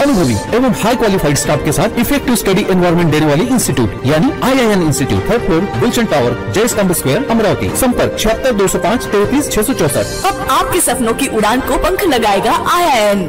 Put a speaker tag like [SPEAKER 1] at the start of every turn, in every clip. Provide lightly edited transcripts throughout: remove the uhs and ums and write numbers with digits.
[SPEAKER 1] अनुभवी एवं हाई qualified staff के साथ इफेक्टिव स्टडी एनवायरमेंट देने वाली इंस्टीट्यूट यानी IIN institute, 3rd floor, Gulshan tower, Jai Stambh square, Amravati. संपर्क 76 205 33 664।
[SPEAKER 2] अब आपके सपनों की उड़ान को पंख लगाएगा IIN।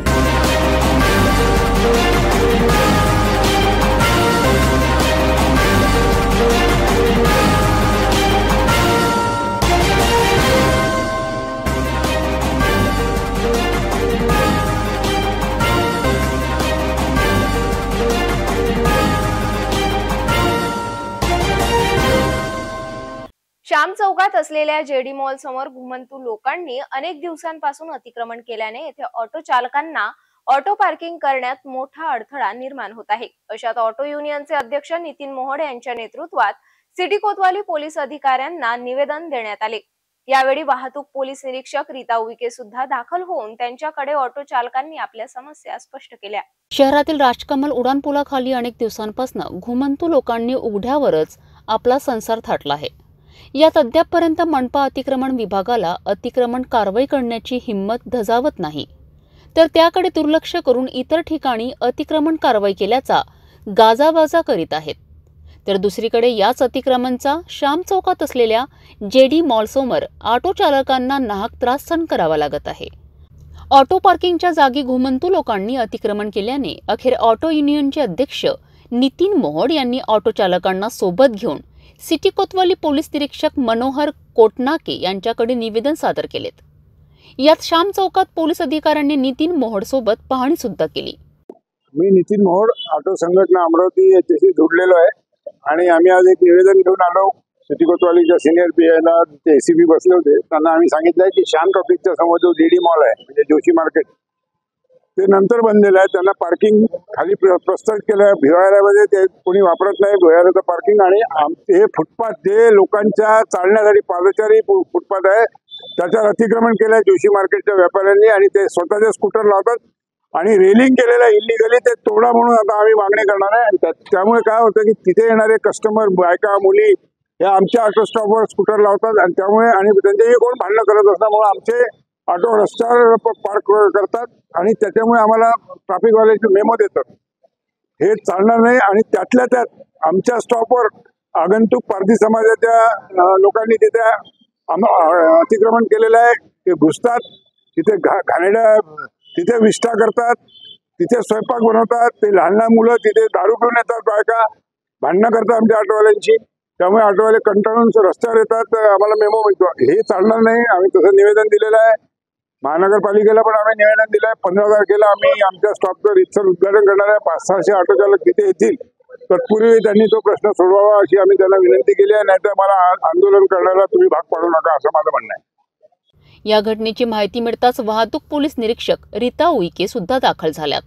[SPEAKER 3] श्याम चौकात असलेल्या जेडी मॉल समोर घुमंतू लोकांनी अनेक दिवसांपासून अतिक्रमण केल्याने येथे ऑटो चालकांना ऑटो पार्किंग करण्यात मोठा अडथळा निर्माण होत आहे। अशात ऑटो युनियनचे अध्यक्ष नितीन मोहोड यांच्या नेतृत्वात सिटी कोतवाली पोलीस अधिकाऱ्यांना निवेदन देण्यात आले। यावेळी वाहतूक पोलीस निरीक्षक रीता उईके सुद्धा दाखल होऊन त्यांच्याकडे ऑटो चालकांनी आपल्या समस्या स्पष्ट केल्या।
[SPEAKER 4] शहरातील राजकमल उडानपुलाखाली अनेक दिवसांपासून घुमंतू लोकांनी उघड्यावरच आपला संसार थाटला आहे। यात अद्यापपर्यंत मनपा अतिक्रमण विभागाला अतिक्रमण कारवाई करण्याची हिंमत धजावत नाही, तर त्याकडे दुर्लक्ष करून इतर ठिकाणी अतिक्रमण कारवाई केल्याचा गाजावाजा करीत आहेत। तर दुसरीकडे याच अतिक्रमणचा श्याम चौकात असलेल्या जेडी मॉल समोर ऑटो चालकांना नाहक त्रास सहन करावा लागत आहे। ऑटो पार्किंगच्या जागी घुमंतू लोकांनी अतिक्रमण केल्याने अखेर ऑटो युनियनचे अध्यक्ष नितीन मोहोड यांनी ऑटो चालकांना सोबत घेऊन सिटी कोतवाली पोलीस निरीक्षक मनोहर कोटनाके यांच्याकडे निवेदन सादर केलेत। यात श्याम चौकात पोलीस अधिकाऱ्यांनी नितीन मोहोड सोबत पाहणी सुद्धा केली।
[SPEAKER 5] मी नितीन मोहोड ऑटो संघटना अमरावती याच्याशी जोडलेलो आहे आणि आम्ही आज एक निवेदन घेऊन आलो। सिटी कोतवालीच्या सिनियर पीआयला ते ACP बसले होते, त्यांना आम्ही सांगितलंय की श्याम ट्रॉफिकच्या समोर जो जेडी मॉल आहे म्हणजे जोशी मार्केट ते नंतर बनलेलं आहे, त्यांना पार्किंग खाली प्रस्तावित केलं आहे। भिवाऱ्यामध्ये ते कोणी वापरत नाही भिवाऱ्याचं पार्किंग, आणि हे फुटपाथ जे लोकांच्या चालण्यासाठी पादचारी फुटपाथ आहे त्याच्यावर अतिक्रमण केलं आहे जोशी मार्केटच्या व्यापाऱ्यांनी, आणि ते स्वतःचे स्कूटर लावतात आणि रेलिंग केलेलं आहे इलिगली, ते तोडा म्हणून आता आम्ही मागणी करणार आहे। त्यामुळे काय होतं की तिथे येणारे कस्टमर बायका मुली हे आमच्या ऑटो स्टॉपवर स्कूटर लावतात आणि त्यामुळे आणि त्यांच्याही कोण भांडणं करत असल्यामुळे आमचे ऑटो रस्त्यावर पार्क करतात आणि त्याच्यामुळे आम्हाला ट्रॅफिकवाल्याचे मेमो देतात। हे चालणार नाही आणि त्यातल्या त्यात आमच्या स्टॉपवर आगंतुक पारधी समाजाच्या लोकांनी तिथे अतिक्रमण केलेलं आहे। ते घुसतात तिथे, घाणेरड्या तिथे विष्ठा करतात, तिथे स्वयंपाक बनवतात, ते लहान लहान मुलं तिथे दारू पिऊन येतात, बायका भांडणं करतात आमच्या ऑटोवाल्यांची, त्यामुळे ऑटोवाले कंटाळून रस्त्यावर येतात, आम्हाला मेमो मिळतो। हे चालणार नाही, आम्ही तसं निवेदन दिलेलं आहे। महानगरपालिकेला पण आम्ही निवेदन दिलं आहे। 15 तारखेला आम्ही आमच्या स्टॉपचं रितसर उद्घाटन करणार आहे। 500-600 ऑटो चालक तिथे येतील, तत्पूर्वी त्यांनी तो प्रश्न सोडवावा अशी आम्ही त्यांना विनंती केली आहे, नाहीतर मला आंदोलन करण्याला तुम्ही भाग पाडू नका असं माझं म्हणणं आहे।
[SPEAKER 4] या घटनेची माहिती मिळताच वाहतूक पोलीस निरीक्षक रीता उईके सुद्धा दाखल झाल्यात।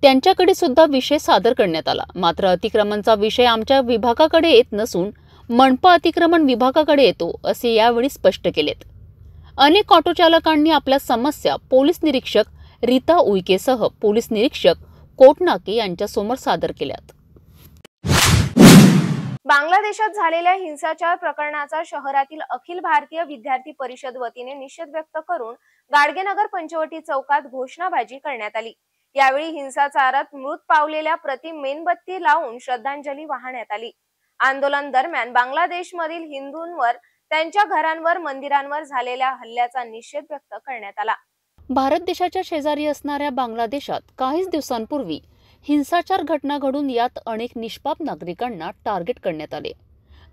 [SPEAKER 4] त्यांच्याकडे सुद्धा विषय सादर करण्यात आला, मात्र अतिक्रमणचा विषय आमच्या विभागाकडे येत नसून मनपा अतिक्रमण विभागाकडे येतो असे यावेळी स्पष्ट केलेत। अनेक ऑटो चालकांनी आपल्या समस्या पोलीस निरीक्षक रीता उईकेसह पोलीस निरीक्षक कोटनाके यांच्या समोर सादर केल्यात।
[SPEAKER 3] बांगलादेशात झालेल्या हिंसाचार प्रकरणाचा शहरातील अखिल भारतीय विद्यार्थी परिषद वतीने निषेध व्यक्त करून गाडगेनगर पंचवटी चौकात घोषणाबाजी करण्यात आली। यावेळी हिंसाचारात मृत पावलेल्या प्रति मेणबत्ती लावून श्रद्धांजली वाहण्यात आली। आंदोलन दरम्यान बांगलादेशमधील हिंदूंवर, त्यांच्या घरांवर, मंदिरांवर झालेल्या हल्ल्याचा निषेध व्यक्त करण्यात आला।
[SPEAKER 4] भारत देशाच्या शेजारी असणाऱ्या बांगलादेशात काहीच दिवसांपूर्वी हिंसाचार घटना घडून यात अनेक निष्पाप नागरिकांना टार्गेट करण्यात आले।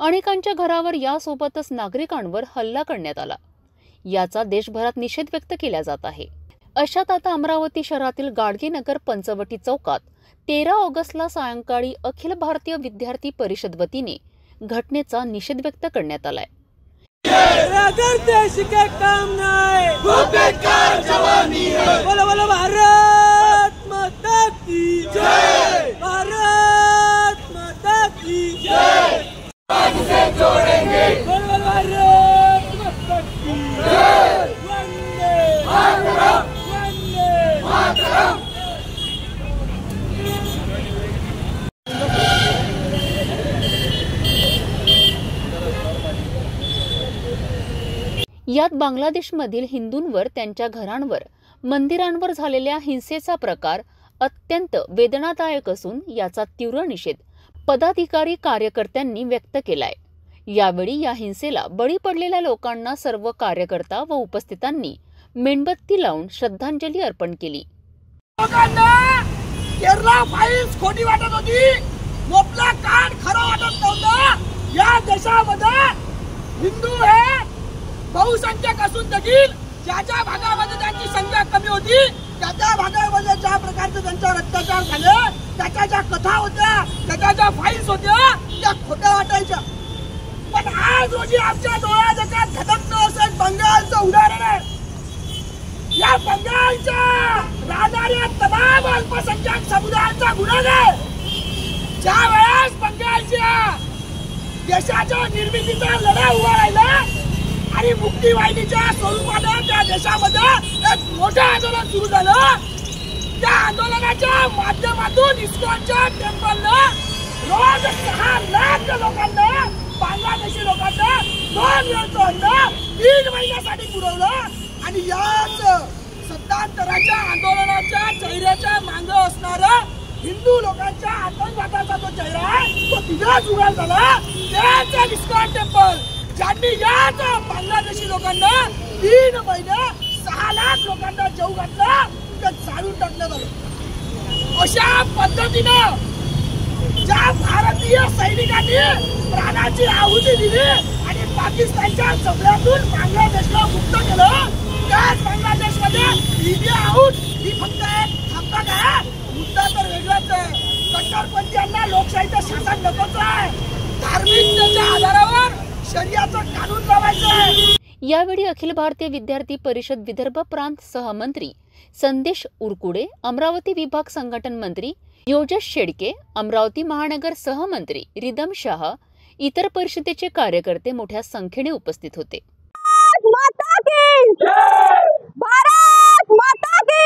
[SPEAKER 4] अनेकांच्या घरावर यासोबतच नागरिकांवर हल्ला करण्यात आला। याचा देशभरात निषेध व्यक्त केला जात आहे। अशात आता अमरावती शहरातील गाडगेनगर पंचवटी चौकात 13 ऑगस्टला सायंकाळी अखिल भारतीय विद्यार्थी परिषद वतीने घटनेचा निषेध व्यक्त करण्यात आलाय।
[SPEAKER 6] अगर देश के काम नहीं वो बेकार जवानी है। बोलो बोलो भारत माता की जय, भारत माता की जय। आज से जोड़ेंगे बोलो बोलो भारत माता की जय। वंदे मातरम, वंदे मातरम।
[SPEAKER 4] यात बांगलादेशमधील हिंदूंवर, त्यांच्या घरांवर, मंदिरांवर झालेल्या हिंसेचा प्रकार अत्यंत वेदनादायक असून याचा तीव्र निषेध पदाधिकारी कार्यकर्त्यांनी व्यक्त केलाय। यावेळी या हिंसेला बळी पडलेल्या लोकांना सर्व कार्यकर्ता व उपस्थितांनी मेणबत्ती लावून श्रद्धांजली अर्पण केली।
[SPEAKER 6] केरला फाईल्स खोटी वाटत होती, मोपला कांड खरं वाटत नव्हतं। या देशामध्ये हिंदू हे बहुसंख्यक असून देखील ज्या भागामध्ये त्यांची संख्या कमी होती त्या भागामध्ये ज्या प्रकारचे त्यांच्यावर अत्याचार झाले, त्याच्या ज्या कथा होत्या, त्याच्या ज्या फाईल्स होत्या त्या खोट्या वाटायच्या। पण आज रोजी आमच्या डोळ्याजगात धडकतं असं बंगालचं उदाहरण आहे। या बंगालच्या राहणाऱ्या तमाम अल्पसंख्याक समुदायाचा गुन्हा आहे। ज्या वेळेस बंगालच्या देशाच्या निर्मितीचा लढा उभा राहिला आणि मुक्तीवाहिनीच्या स्वरूपाने त्या देशामध्ये एक मोठं आंदोलन सुरू झालं। त्या आंदोलनाच्या माध्यमातून इस्कॉनच्या टेम्पलनं रोज 6 लाख लोकांना, बांगलादेशी लोकांना 2 वेळचं अन्न 3 महिन्यासाठी पुरवलं। आणि याच सत्तांतराच्या आंदोलनाच्या चेहऱ्याच्या मागे असणारा हिंदू लोकांच्या आतंकवादाचा जो चेहरा आहे तो तिथेच उघड झाला। त्याच इस्कॉन टेम्पल ज्यांनी याच बांगलादेशी लोकांना 3 महिने 6 लाख लोकांना जेवू घातला ते जाळून टाकण्यात आलं। अशा पद्धतीनं ज्या भारतीय सैनिकांनी प्राणाची आहुती दिली आणि पाकिस्तानच्या जबड्यातून बांगलादेशला मुक्त केलं, त्याच बांगलादेशमध्ये इंडिया आउट ही फक्त एक थांबा आहे। मुद्दा तर वेगळाच आहे। कट्टरपंथीयांना लोकशाहीचं शासन नकोच आहे, धार्मिकतेच्या आधारावर शरीयतचं कानून लावायचं आहे।
[SPEAKER 4] यावेळी अखिल भारतीय विद्यार्थी परिषद विदर्भ प्रांत सहमंत्री संदेश उरकुडे, अमरावती विभाग संघटन मंत्री योजेश शेडके, अमरावती महानगर सहमंत्री रिदम शाह, इतर परिषदेचे कार्यकर्ते मोठ्या संख्येने उपस्थित होते।
[SPEAKER 7] माता की भारत माता की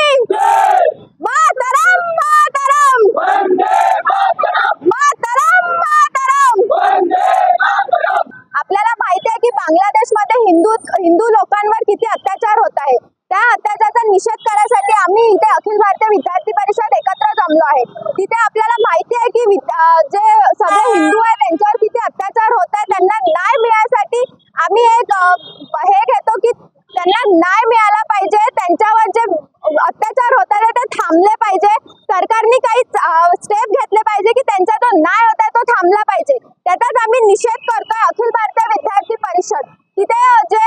[SPEAKER 7] मातरम मातरम मातरम मातरम। आपल्याला माहिती आहे की बांगलादेशमध्ये हिंदू लोकांवर किती अत्याचार होत आहे। त्या अत्याचाराचा निषेध करण्यासाठी आम्ही इथे अखिल भारतीय विद्यार्थी परिषद एकत्र जमलो आहे। तिथे आपल्याला माहिती आहे की जे सगळे हिंदू आहेत त्यांच्यावर किती अत्याचार होत आहे। त्यांना न्याय मिळण्यासाठी आम्ही एक हे घेतो की त्यांना न्याय मिळाला पाहिजे, त्यांच्यावर जे अत्याचार होत आहे ते थांबले पाहिजे। सरकारने काही स्टेप घेतले पाहिजे की त्यांचा जो न्याय होता तो थांबला पाहिजे। त्याचाच आम्ही निषेध करतोय अखिल भारतीय विद्यार्थी परिषद। तिथे जे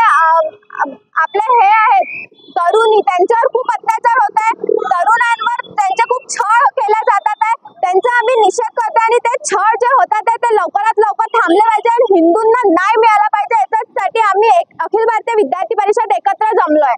[SPEAKER 7] आपले हे आहेत तरुणी, त्यांच्यावर खूप अत्याचार होत आहे, तरुणांवर त्यांचे खूप छळ केले जातात आहे, त्यांचा आम्ही निषेध करतो आणि ते छळ जे होतात ते लवकरात लवकर थांबले पाहिजे आणि हिंदूंना न्याय मिळाला पाहिजे। याच्यासाठी आम्ही अखिल भारतीय विद्यार्थी परिषद एकत्र जमलोय।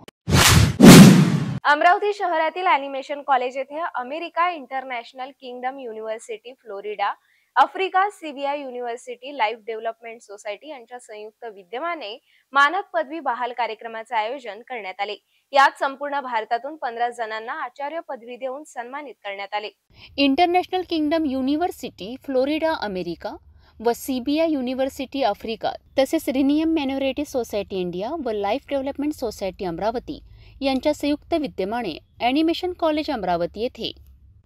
[SPEAKER 3] अमरावती शहरातील ॲनिमेशन कॉलेज येथे America international kingdom university Florida, Africa CBI university life development society यांच्या संयुक्त विद्यमाने मानद पदवी बहाल कार्यक्रमाचे आयोजन करण्यात आले। यात संपूर्ण भारतातून 15 जणांना आचार्य पदवी देऊन सन्मानित करण्यात आले।
[SPEAKER 4] International kingdom university Florida America व सीबीआय युनिव्हर्सिटी आफ्रिका तसेच रिनियम मायनॉरिटी सोसायटी इंडिया व लाईफ डेव्हलपमेंट सोसायटी अमरावती यांच्या संयुक्त विद्यमाने ॲनिमेशन कॉलेज अमरावती येथे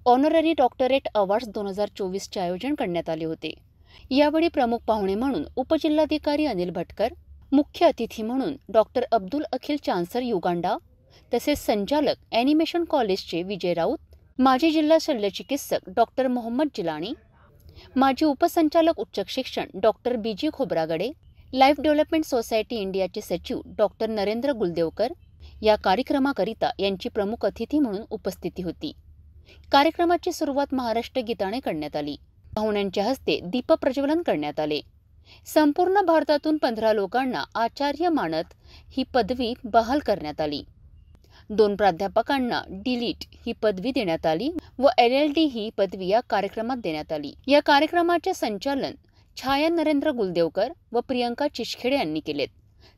[SPEAKER 4] ऑनररी डॉक्टरेट अवॉर्ड्स 2024 चे आयोजन करण्यात आले होते। यावेळी प्रमुख पाहुणे म्हणून उपजिल्हाधिकारी अनिल भटकर, मुख्य अतिथी म्हणून डॉक्टर अब्दुल अखिल चान्सर युगांडा तसेच संचालक ॲनिमेशन कॉलेजचे विजय राऊत, माजी जिल्हा शल्यचिकित्सक डॉक्टर मोहम्मद जिलानी, माजी उपसंचालक उच्च शिक्षण doctor B G Khobragade, life development society इंडियाचे सचिव डॉक्टर नरेंद्र गुलदेवकर या कार्यक्रमाकरिता यांची प्रमुख अतिथी म्हणून उपस्थिती होती। कार्यक्रमाची सुरुवात महाराष्ट्र गीताने करण्यात आली। पाहुण्यांच्या हस्ते दीप प्रज्वलन करण्यात आले। संपूर्ण भारतातून 15 लोकांना आचार्य मानद ही पदवी बहाल करण्यात आली। 2 प्राध्यापकांना डिलीट ही पदवी देण्यात आली व LLD ही पदवी या कार्यक्रमात देण्यात आली। या कार्यक्रमाचे संचालन छाया नरेंद्र गुलदेवकर व प्रियंका चिशखेडे यांनी केलेत,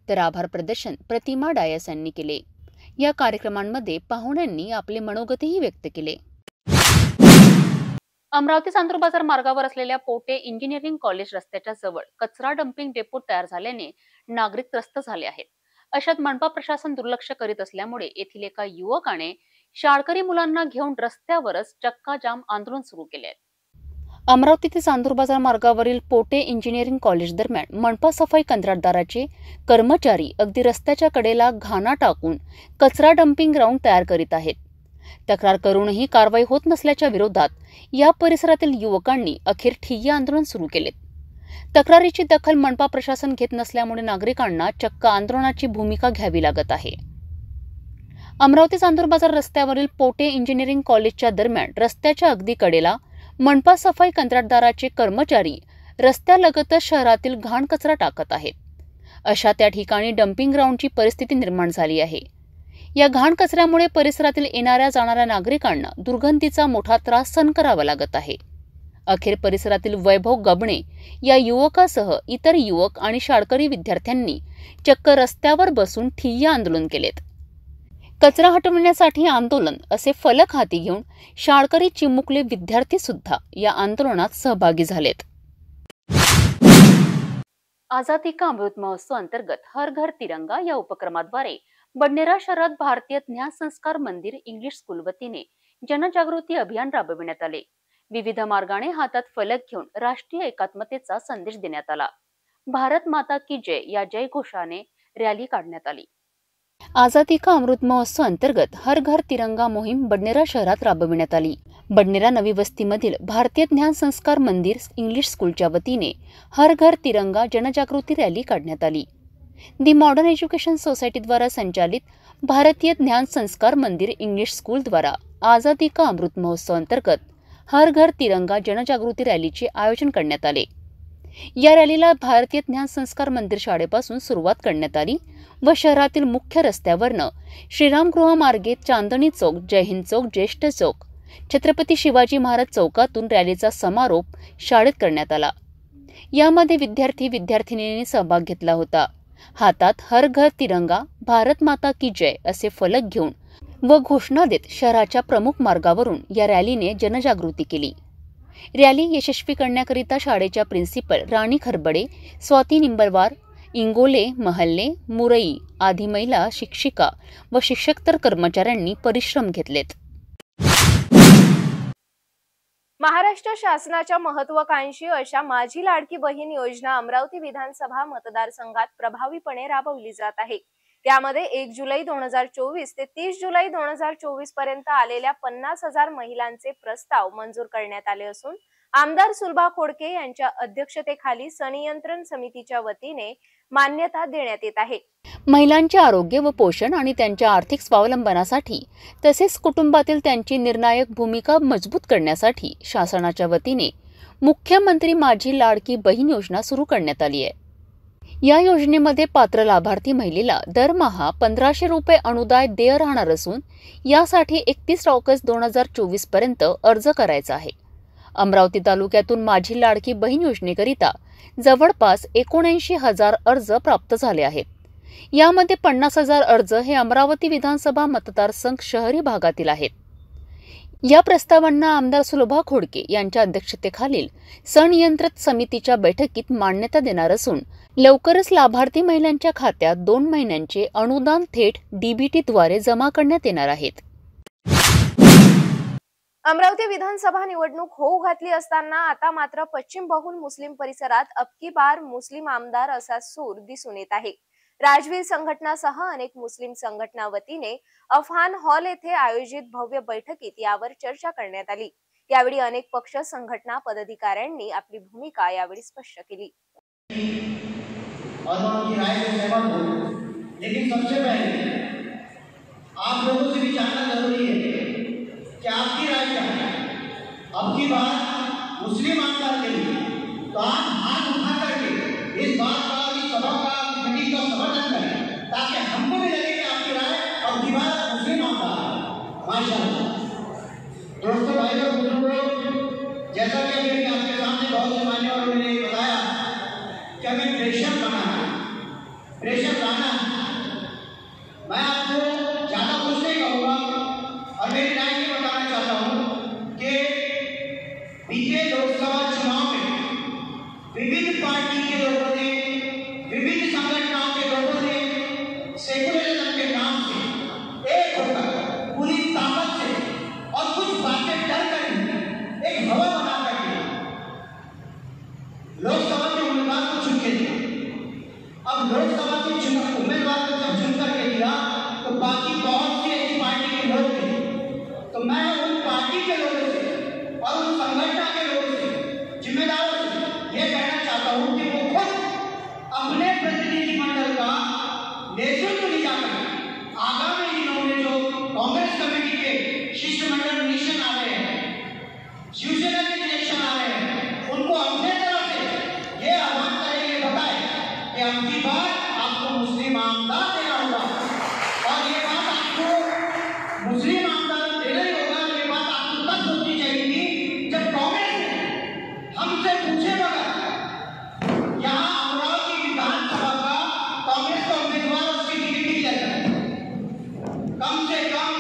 [SPEAKER 4] तर आभार प्रदर्शन प्रतिमा डायस यांनी केले। या कार्यक्रमांमध्ये पाहुण्यांनी आपले मनोगतही व्यक्त केले। अमरावती चांदूर बाजार मार्गावर असलेल्या पोटे इंजिनिअरिंग कॉलेज रस्त्याच्या जवळ कचरा डम्पिंग डेपो तयार झाल्याने नागरिक त्रस्त झाले आहेत। अशात मनपा प्रशासन दुर्लक्ष करीत असल्यामुळे येथील एका युवकाने शाळकरी मुलांना घेऊन रस्त्यावरच चक्का जाम आंदोलन सुरू केले आहे. अमरावती ते चांदूर बाजार मार्गावरील पोटे इंजिनिअरिंग कॉलेज दरम्यान मनपा सफाई कंत्राटदाराचे कर्मचारी अगदी रस्त्याच्या कडेला घाणा टाकून कचरा डम्पिंग ग्राउंड तयार करीत आहेत. तक्रार करूनही कारवाई होत नसल्याच्या विरोधात या परिसरातील युवकांनी अखेर ठिय्या आंदोलन सुरू केलेत. तक्रारीची दखल मनपा प्रशासन घेत नसल्यामुळे नागरिकांना चक्क आंदोलनाची भूमिका घ्यावी लागत आहे. अमरावती चांदूर बाजार रस्त्यावरील पोटे इंजिनिअरिंग कॉलेजच्या दरम्यान रस्त्याच्या अगदी कडेला मनपा सफाई कंत्राटदाराचे कर्मचारी रस्त्यालगतच शहरातील घाण कचरा टाकत आहेत. अशा त्या ठिकाणी डम्पिंग ग्राउंडची परिस्थिती निर्माण झाली आहे. या घाण कचऱ्यामुळे परिसरातील येणाऱ्या जाणाऱ्या नागरिकांना दुर्गंधीचा मोठा त्रास सहन करावा लागत आहे. अखेर परिसरातील वैभव गबणे या युवकासह इतर युवक आणि शाळकरी विद्यार्थ्यांनी चक्क रस्त्यावर बसून ठिय्या आंदोलन केलेत. कचरा हटवण्यासाठी आंदोलन असे फलक हाती घेऊन शाळकरी चिमुकले विद्यार्थी सुद्धा या आंदोलनात सहभागी झालेत. आझादी का अमृत महोत्सव अंतर्गत हर घर तिरंगा या उपक्रमाद्वारे बडनेरा शहरात भारतीय ज्ञान संस्कार मंदिर इंग्लिश स्कूल वतीने जनजागृती अभियान राबविण्यात आले. विविध मार्गाने हातात फलक घेऊन राष्ट्रीय एकात्मतेचा संदेश देण्यात आला. भारत माता की जय या जय घोषाने रॅली काढण्यात आली. आझादी का अमृत महोत्सव अंतर्गत हर घर तिरंगा मोहीम बडनेरा शहरात राबविण्यात आली. बडनेरा नवी वस्तीमधील भारतीय ज्ञान संस्कार मंदिर इंग्लिश स्कूलच्या वतीने हर घर तिरंगा जनजागृती रॅली काढण्यात आली. दी मॉडर्न एज्युकेशन सोसायटीद्वारा संचालित भारतीय ज्ञान संस्कार मंदिर इंग्लिश स्कूल द्वारा आझादी का अमृत महोत्सव अंतर्गत हर घर तिरंगा जनजागृती रॅलीचे आयोजन करण्यात आले. या रॅलीला भारतीय ज्ञान संस्कार मंदिर शाळेपासून सुरुवात करण्यात आली व शहरातील मुख्य रस्त्यावरनं श्रीरामगृह मार्गे चांदणी चौक, जयहिंद चौक, ज्येष्ठ चौक, छत्रपती शिवाजी महाराज चौकातून रॅलीचा समारोप शाळेत करण्यात आला. यामध्ये विद्यार्थिनींनी सहभाग घेतला होता. हातात हर घर तिरंगा, भारत माता की जय असे फलक घेऊन व घोषणा देत शहराच्या प्रमुख मार्गावरून या रॅलीने जनजागृती केली. रॅली यशस्वी करण्याकरिता शाळेच्या प्रिन्सिपल राणी खरबडे, स्वाती निंबरवार, इंगोले, महल्ले, मुरई आदी महिला शिक्षिका व शिक्षकतर कर्मचाऱ्यांनी परिश्रम घेतलेत.
[SPEAKER 3] महाराष्ट्र शासनाच्या महत्वाकांक्षी अशा माझी लाडकी बहीण योजना अमरावती विधानसभा मतदारसंघात प्रभावीपणे राबवली जात आहे. त्यामध्ये 1 जुलै 2024 ते 30 जुलै 2024 पर्यंत आलेल्या 50,000 महिलांचे प्रस्ताव मंजूर करण्यात आले असून आमदार सुलभा खोडके यांच्या अध्यक्षतेखाली संनियंत्रण समितीच्या वतीने मान्यता देण्यात येत आहे.
[SPEAKER 4] महिलांचे आरोग्य व पोषण आणि त्यांच्या आर्थिक स्वावलंबनासाठी तसेच कुटुंबातील त्यांची निर्णायक भूमिका मजबूत करण्यासाठी शासनाच्या वतीने मुख्यमंत्री माझी लाडकी बहीण योजना सुरू करण्यात आली आहे. या योजनेमध्ये पात्र लाभार्थी महिलेला दरमहा 1,500 रुपये अनुदाय देय राहणार असून यासाठी 31 ऑगस्ट 2024 पर्यंत अर्ज करायचा आहे. अमरावती तालुक्यातून माझी लाडकी बहीण योजनेकरिता जवळपास 79,000 अर्ज प्राप्त झाले आहेत. यामध्ये 50,000 अर्ज हे अमरावती विधानसभा मतदारसंघ शहरी भागातील आहेत. या प्रस्तावांना आमदार सुलभा खोडके यांच्या अध्यक्षतेखालील संनियंत्रित समितीच्या बैठकीत मान्यता देणार असून लवकरच लाभार्थी महिलांच्या खात्यात 2 महिन्यांचे अनुदान थेट डीबीटीद्वारे जमा करण्यात येणार आहेत.
[SPEAKER 3] अमरावती विधानसभा निवडणूक होऊ घातली असताना आता मात्र पश्चिम बहुल मुस्लिम परिसरात अबकी बार मुस्लिम आमदार असा सूर दिसून येत आहे. राजवीर संघटनासह अनेक मुस्लिम संघटना वतीने अफहान हॉल येथे आयोजित भव्य बैठकीत यावर चर्चा करण्यात आली. यावेळी अनेक पक्ष संघटना पदाधिकाऱ्यांनी आपली भूमिका यावेळी स्पष्ट केली.
[SPEAKER 8] और उनकी राय से सहमत हो, लेकिन सबसे पहले आप लोगों से भी जानना जरूरी है कि आपकी राय क्या है. अब की बार मुस्लिम आमदार के लिए तो आप हाथ उठा करके इस बात का, इस सभा का, मीटिंग का समर्थन करें ताकि हमको भी लगे कि आपकी राय अब की बार मुस्लिम आमदार. माशाअल्लाह दोस्तों, भाई और बुजुर्गों, जैसा कि अभी आपके सामने बहुत से मान्यवरों ने बताया कि हमें प्रेशर बनाना, प्रेशर लाना. मैं आपको ज्यादा कुछ नहीं कहूँगा और मेरी राय ये बताना चाहता हूँ कि बीते लोकसभा चुनाव में विविध पार्टी के लोगों ने, विविध संगठनों के लोगों ने सेकुलरिज्म के नाम से एक होकर पूरी ताकत हमसे पूछे बगैर यहाँ अमरावती विधानसभा का कांग्रेस का उम्मीदवार उसकी टिकट दिया जाए। कम से कम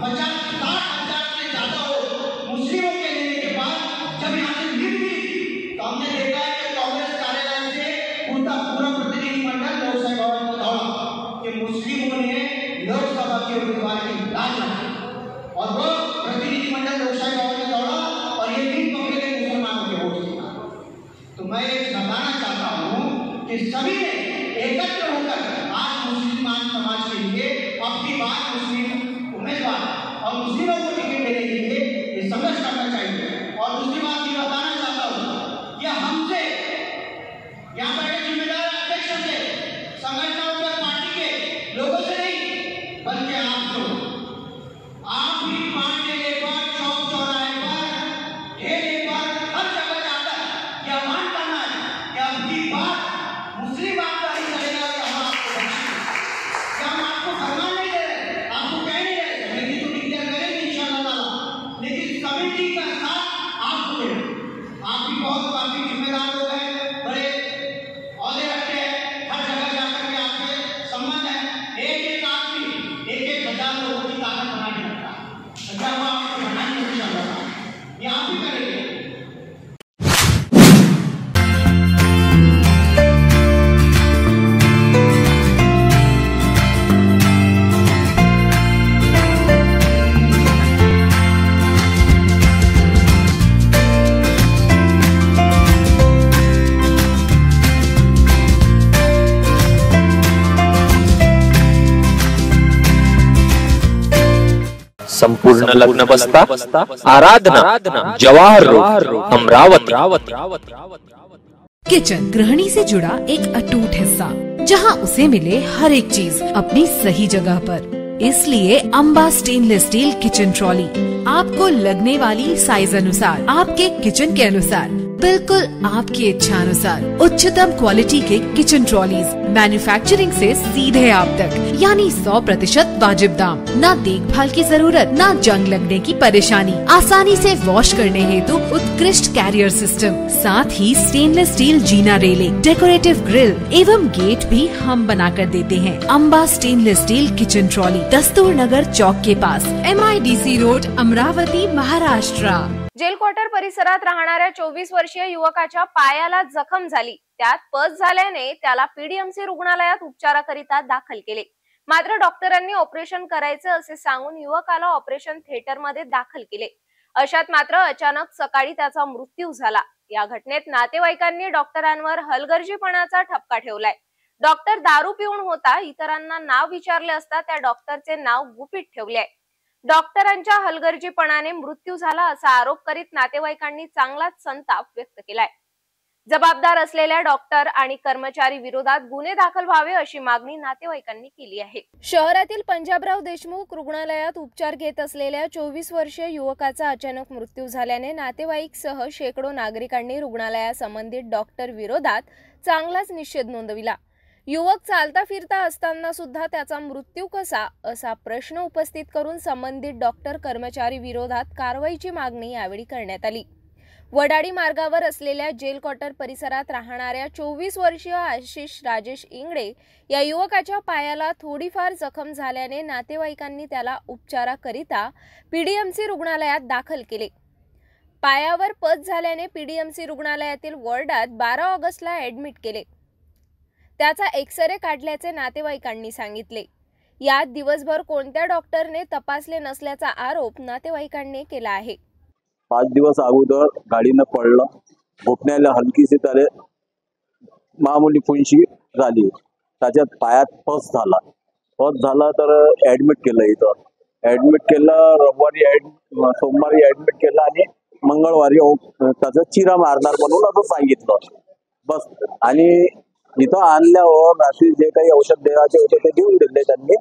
[SPEAKER 8] 50-60 हजार से ज्यादा वोट मुस्लिमों के लेने के बाद जब यहाँ से जीत गई तो हमने देखा है कि कांग्रेस कार्यालय से पूरा प्रतिनिधिमंडल लोकसभा भवन में दौड़ा कि मुस्लिमों ने लोकसभा के उम्मीदवार की लाज रखी और वो प्रतिनिधिमंडल लोकसभा भवन में दौड़ा और ये भी पकड़े गए मुसलमानों के वोट से। तो मैं ये बताना चाहता हूँ कि सभी ने एकत्र होकर आज मुसलमान समाज के लिए अपनी बात मुस्लिम उम्मीदवार और मुस्लिमों को टिकट देने के लिए ये संघर्ष करना चाहिए। और दूसरी बात ये बताना चाहता हूँ कि हमसे यहाँ बैठे जिम्मेदार अध्यक्ष से संगठनों के पार्टी के लोगों से नहीं बल्कि आपको आप भी पार्टी पर चौक चौराहे पर ठेले पर हर जगह जाकर यह मान करना है कि अपनी बात मुस्लिम आपका ही करेगा कि हम आपको बख्शेंगे। क्या हम आपको फरमान नहीं दे रहे, आपको कह नहीं रहे, कमेटी तो डिक्लेयर करेगी इंशाअल्लाह, लेकिन कमेटी का साथ आपको देना। आप भी बहुत काफी जिम्मेदार लोग हैं, बड़े औहदे रखते हैं, हर जगह जाकर के आपके संबंध है। एक आदमी 1,000 लोगों की ताकत बना के रखता है। क्या वो आपको बनाएंगे इंशाअल्लाह, ये आप ही करेंगे।
[SPEAKER 9] संपूर्ण लग्न बस्ता आराधना जवाहर रोड अमरावती।
[SPEAKER 10] किचन गृहिणी से जुड़ा एक अटूट हिस्सा, जहां उसे मिले हर एक चीज अपनी सही जगह पर। इसलिए Amba stainless steel kitchen trolley आपको लगने वाली साइज अनुसार, आपके किचन के अनुसार, बिल्कुल आपकी इच्छा अनुसार उच्चतम क्वालिटी के किचन ट्रॉलीज मैन्युफैक्चरिंग से सीधे आप तक, यानी 100% वाजिब दाम, ना देखभाल की जरूरत, ना जंग लगने की परेशानी, आसानी से वॉश करने हेतु उत्कृष्ट कैरियर सिस्टम, साथ ही स्टेनलेस स्टील जीना रेलिंग, डेकोरेटिव ग्रिल एवं गेट भी हम बना कर देते हैं। Amba stainless steel kitchen trolley, Dastur Nagar Chowk के पास, MIDC road, Amravati, Maharashtra.
[SPEAKER 3] Jail quarter परिसरात राहणाऱ्या 24 वर्षीय युवकाच्या पायाला जखम झाली, त्यात पस झाल्याने त्याला पीडीएमसी रुग्णालयात उपचाराकरिता दाखल केले। मात्र डॉक्टरांनी ऑपरेशन करायचे असे सांगून युवकाला ऑपरेशन थिएटर मध्ये दाखल केले। अशात मात्र अचानक सकाळी त्याचा मृत्यू झाला। या घटनेत नातेवाईकांनी डॉक्टरांवर हलगर्जीपणाचा ठपका ठेवलाय। डॉक्टर दारू पिऊन होता, इतरांना नाव विचारले असता त्या डॉक्टरचे नाव गुपित ठेवले आहे। डॉक्टरांच्या हलगर्जीपणाने मृत्यू झाला असा आरोप करीत नातेवाईकांनी चांगलाच संताप व्यक्त केलाय। जबाबदार असलेल्या डॉक्टर आणि कर्मचारी विरोधात गुन्हे दाखल व्हावे अशी मागणी नातेवाईकांनी केली आहे। शहरातील पंजाबराव देशमुख रुग्णालयात उपचार घेत असलेल्या 24 वर्षीय युवकाचा अचानक मृत्यू झाल्याने नातेवाईकसह शेकडो नागरिकांनी रुग्णालयासंबंधित डॉक्टर विरोधात चांगलाच निषेध नोंदविला। युवक चालता फिरता असताना सुद्धा त्याचा मृत्यू कसा असा प्रश्न उपस्थित करून संबंधित डॉक्टर कर्मचारी विरोधात कारवाईची मागणी यावेळी करण्यात आली। वडाडी मार्गावर असलेल्या जेल क्वार्टर परिसरात राहणाऱ्या 24 वर्षीय आशिष राजेश इंगडे या युवकाच्या पायाला थोडीफार जखम झाल्याने नातेवाईकांनी त्याला उपचाराकरिता पीडीएमसी रुग्णालयात दाखल केले। पायावर पस झाल्याने पीडीएमसी रुग्णालयातील वॉर्डात 12 ऑगस्टला ऍडमिट केले। त्याचा एक्सरे काढल्याचे नातेवाईकांनी सांगितले। यात दिवसभर कोणत्या डॉक्टरने तपासले नसल्याचा आरोप नातेवाईकांनी केला आहे।
[SPEAKER 11] 5 दिवस अगोदर गाडीनं पडलं, घुटण्याला हलकीशी त्याला मामूली फुंशी झाली, त्याच्यात पायात पस झाला तर ऍडमिट केलं। इथं ऍडमिट केलं, सोमवारी ऍडमिट केलं आणि मंगळवारी त्याचा चिरा मारणार म्हणून असं सांगितलं बस। आणि इथं आणल्यावर रात्री जे काही औषध द्यायचे होते ते देऊन दिले त्यांनी।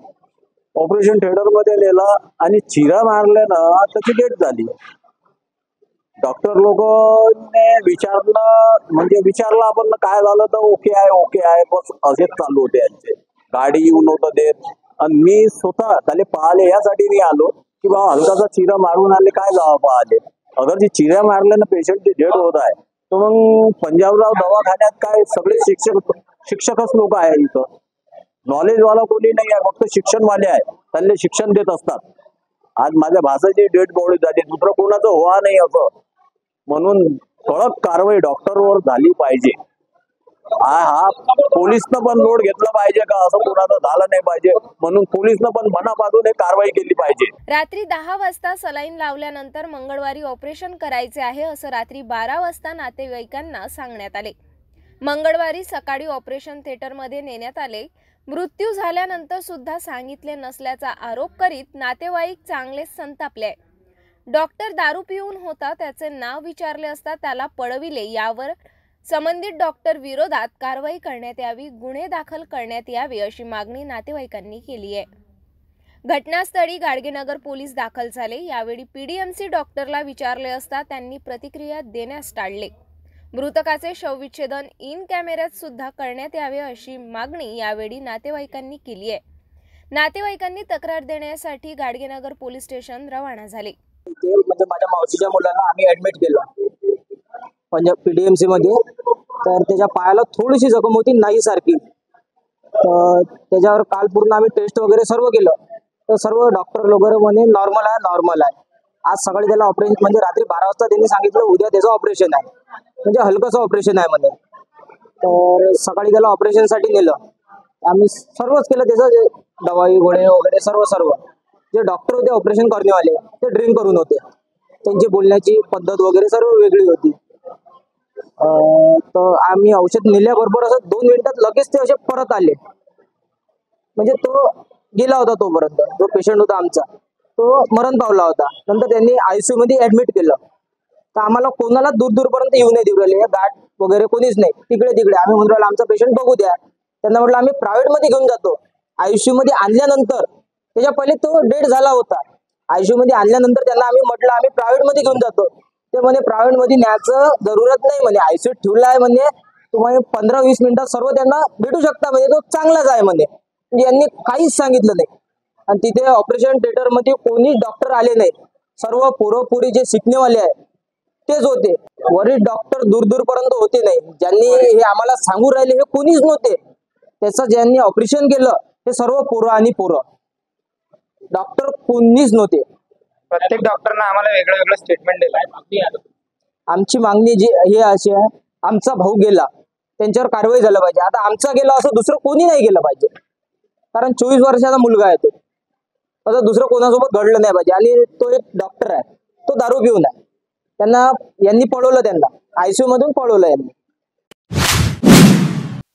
[SPEAKER 11] ऑपरेशन थिएटर मध्ये नेलं आणि चिरा मारल्यानं त्याची डेथ झाली। डॉक्टर लोकांनी विचारलं आपण काय झालं तर ओके आहे बस असेच चालू होते यांचे। गाडी येऊन नव्हतं देत आणि मी स्वतः त्याला पाहिले यासाठी मी आलो की बाबा हलकाचा चिरा मारून आले, काय जावं पाहिले। अगर ती चिरा मारल्यानं पेशंटची डेथ होत आहे तर मग पंजाबराव दवाखान्यात काय सगळे शिक्षकच लोक आहे इथं. नॉलेजवाला कोणी नाही आहे, फक्त शिक्षणवाले आहे, त्यांना शिक्षण देत असतात. आज माझ्या भासाची डेड बॉडी झाली, दुसरं कोणाचं व्हा नाही असं. म्हणून कडक कारवाई डॉक्टरवर झाली पाहिजे. हा पोलिसनं पण लोड घेतला पाहिजे का असं कोणाचं झालं नाही पाहिजे, म्हणून पोलिसनं पण मनापासून कारवाई केली पाहिजे.
[SPEAKER 3] रात्री 10 वाजता सलाईन लावल्यानंतर मंगळवारी ऑपरेशन करायचे आहे असं रात्री 12 वाजता नातेवाईकांना सांगण्यात आले. मंगळवारी सकाळी ऑपरेशन थिएटरमध्ये नेण्यात आले. मृत्यू झाल्यानंतर सुद्धा सांगितले नसल्याचा आरोप करीत नातेवाईक चांगलेच संतापले. डॉक्टर दारू पिऊन होता, त्याचे नाव विचारले असता त्याला पळविले. यावर संबंधित डॉक्टर विरोधात कारवाई करण्यात यावी, गुन्हे दाखल करण्यात यावे अशी मागणी नातेवाईकांनी केली आहे. घटनास्थळी गाडगेनगर पोलीस दाखल झाले. यावेळी पीडीएमसी डॉक्टरला विचारले असता त्यांनी प्रतिक्रिया देण्यास टाळले. मृतकाचे शवविच्छेदन इन कॅमेऱ्यात सुद्धा करण्यात यावे अशी मागणी यावेळी नातेवाईकांनी केली आहे. नातेवाईकांनी तक्रार देण्यासाठी गाडगेनगर पोलीस स्टेशन रवाना झाले.
[SPEAKER 12] म्हणजे माझ्या मावशीच्या मुलांना आम्ही ऍडमिट केलं पंजाब पीडीएमसी मध्ये. तर त्याच्या पायाला थोडीशी जखम होती, नाही सारखी. तर त्याच्यावर काल पूर्ण आम्ही टेस्ट वगैरे सर्व केलं, तर सर्व डॉक्टर वगैरे म्हणे नॉर्मल आहे. आज सकाळी त्याला ऑपरेशन, म्हणजे रात्री 12 वाजता त्यांनी सांगितलं उद्या त्याचं ऑपरेशन आहे, म्हणजे हलकंसं ऑपरेशन आहे म्हणे. तर सकाळी त्याला ऑपरेशनसाठी नेलं. आम्ही सर्वच केलं, त्याचं दवाई गोळे वगैरे सर्व. जे डॉक्टर होते ऑपरेशन करण्यावाले ते ड्रिंक करून होते, त्यांची बोलण्याची पद्धत वगैरे सर्व वेगळी होती. तर आम्ही औषध नेल्याबरोबर असं 2 मिनिटात लगेच ते असे परत आले. म्हणजे तो गेला होता, तोपर्यंत जो पेशंट होता आमचा तो मरण पावला होता. नंतर त्यांनी आयसीयू मध्ये ऍडमिट केलं. तर आम्हाला कोणाला दूरपर्यंत येऊ नाही देऊ राहिले, गाठ वगैरे कोणीच नाही. तिकडे आम्ही म्हणून राहिलो आमचा पेशंट बघू द्या. त्यांना म्हटलं आम्ही प्रायव्हेट मध्ये घेऊन जातो. आयसीयू मध्ये आणल्यानंतर, त्याच्या पहिले तो डेड झाला होता. आयसीयू मध्ये आणल्यानंतर त्यांना आम्ही म्हटलं आम्ही प्रायव्हेट मध्ये घेऊन जातो. ते म्हणे प्रायव्हेट मध्ये न्यायचं जरूरत नाही म्हणे, आयसीयू ठेवला आहे म्हणे, तुम्हाला 15-20 मिनिटात सर्व त्यांना भेटू शकता म्हणजे, तो चांगलाच आहे म्हणे. यांनी काहीच सांगितलं नाही. आणि तिथे ऑपरेशन थिएटर मध्ये कोणीच डॉक्टर आले नाही. सर्व पुरोपुरी जे शिकणेवाले आहे तेच होते. वरील डॉक्टर दूरपर्यंत होते नाही. ज्यांनी हे आम्हाला सांगू राहिले हे कोणीच नव्हते. त्याचं ज्यांनी ऑपरेशन केलं ते सर्व पोरं डॉक्टर कोणीच नव्हते.
[SPEAKER 13] प्रत्येक डॉक्टरना आम्हाला वेगळं स्टेटमेंट दिलं.
[SPEAKER 12] आमची मागणी जी हे अशी आहे, आमचा भाऊ गेला त्यांच्यावर कारवाई झालं पाहिजे. आता आमचा गेला असं दुसरं कोणी नाही गेलं पाहिजे, कारण 24 वर्षाचा मुलगा आहे तो. असं दुसरं कोणासोबत घडलं नाही पाहिजे. आणि तो एक डॉक्टर आहे, तो दारू पिऊन आहे. यांनी पळवलं, त्यांना आयसीयू मधून पळवलं यांनी.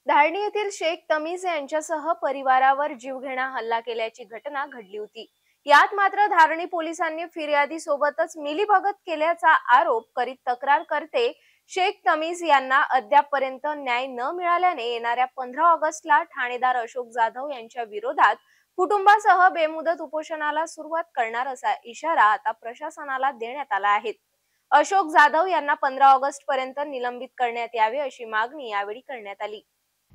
[SPEAKER 3] धारणी येथील शेख तमीज यांच्यासह परिवारावर जीवघेणा हल्ला केल्याची घटना घडली होती. यात मात्र धारणी पोलिसांनी फिर्यादी सोबतच मिलीभगत केल्याचा आरोप करीत तक्रारकर्ते शेख तमीज यांना अद्यापपर्यंत न्याय न मिळाल्याने येणाऱ्या 15 ऑगस्टला ठाणेदार अशोक जाधव यांच्या विरोधात कुटुंबासह बेमुदत उपोषणाला सुरुवात करणार असा इशारा आता प्रशासनाला देण्यात आला आहे. अशोक जाधव यांना 15 ऑगस्ट पर्यंत निलंबित करण्यात यावे अशी मागणी यावेळी करण्यात आली.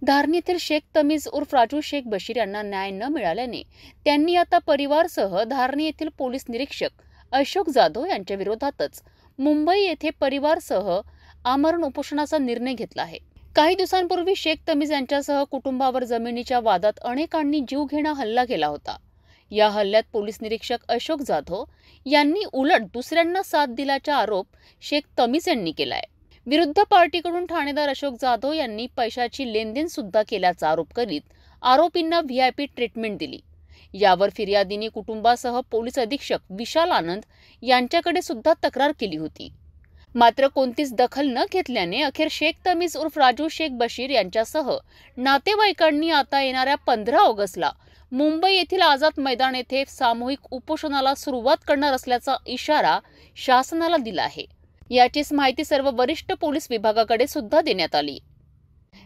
[SPEAKER 4] धारणीतील शेख तमीज उर्फ राजू शेख बशीर यांना न्याय न मिळाल्याने त्यांनी आता परिवारसह धारणी येथील पोलीस निरीक्षक अशोक जाधव यांच्या विरोधातच मुंबई येथे परिवारसह आमरण उपोषणाचा निर्णय घेतला आहे. काही दिवसांपूर्वी शेख तमीज यांच्यासह कुटुंबावर जमिनीच्या वादात अनेकांनी जीवघेणा हल्ला केला होता. या हल्ल्यात पोलीस निरीक्षक अशोक जाधव यांनी उलट दुसऱ्यांना साथ दिल्याचा आरोप शेख तमीज यांनी केलाय. विरुद्ध पार्टीकडून ठाणेदार अशोक जाधव यांनी पैशाची लेनदेन सुद्धा केल्याचा आरोप करीत आरोपींना व्हीआयपी ट्रीटमेंट दिली. यावर फिर्यादीने कुटुंबासह पोलीस अधीक्षक विशाल आनंद यांच्याकडे सुद्धा तक्रार केली होती. मात्र कोणतीच दखल न घेतल्याने अखेर शेख तमीज उर्फ राजू शेख बशीर यांच्यासह नातेवाईकांनी आता येणाऱ्या 15 ऑगस्टला मुंबई येथील आझाद मैदान येथे सामूहिक उपोषणाला सुरुवात करणार असल्याचा इशारा शासनाला दिला आहे. याचीच माहिती सर्व वरिष्ठ पोलीस विभागाकडे सुद्धा देण्यात आली.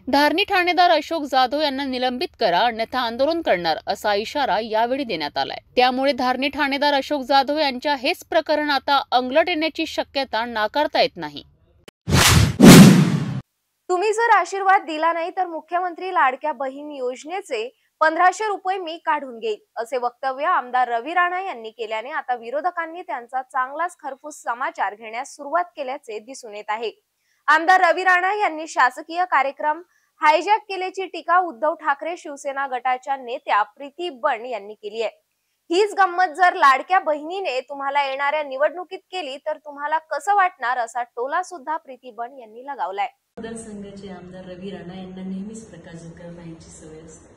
[SPEAKER 4] धारणी ठाणेदार अशोक जाधव यांना निलंबित करा अन्यथा आंदोलन करणार असा इशारा यावेळी देण्यात आलाय. त्यामुळे धारणी ठाणेदार अशोक जाधव यांच्या हेच प्रकरण आता अंगलट येण्याची शक्यता नाकारता येत नाही.
[SPEAKER 3] तुम्ही जर आशीर्वाद दिला नाही तर मुख्यमंत्री लाडक्या बहीण योजनेचे 1500 रुपये मी काढून घेईन असे वक्तव्य आमदार रवी राणा यांनी केल्याने आता विरोधकांनी त्यांचा चांगलाच खरपूस समाचार घेण्यास सुरुवात केल्याचे दिसून येत आहे. आमदार रवी राणा यांनी शासकीय कार्यक्रम हायजॅक केल्याची टीका उद्धव ठाकरे शिवसेना गटाच्या नेत्या प्रीती बंड यांनी केली आहे. हीच गंमत जर लाडक्या बहिणीने तुम्हाला येणाऱ्या निवडणुकीत केली तर तुम्हाला कसं वाटणार, असा टोला सुद्धा प्रीती बंड यांनी लगावलाय.
[SPEAKER 14] मतदारसंघाचे आमदार रवी राणा यांना नेहमीच प्रकाशझोकार राहायची सवय असते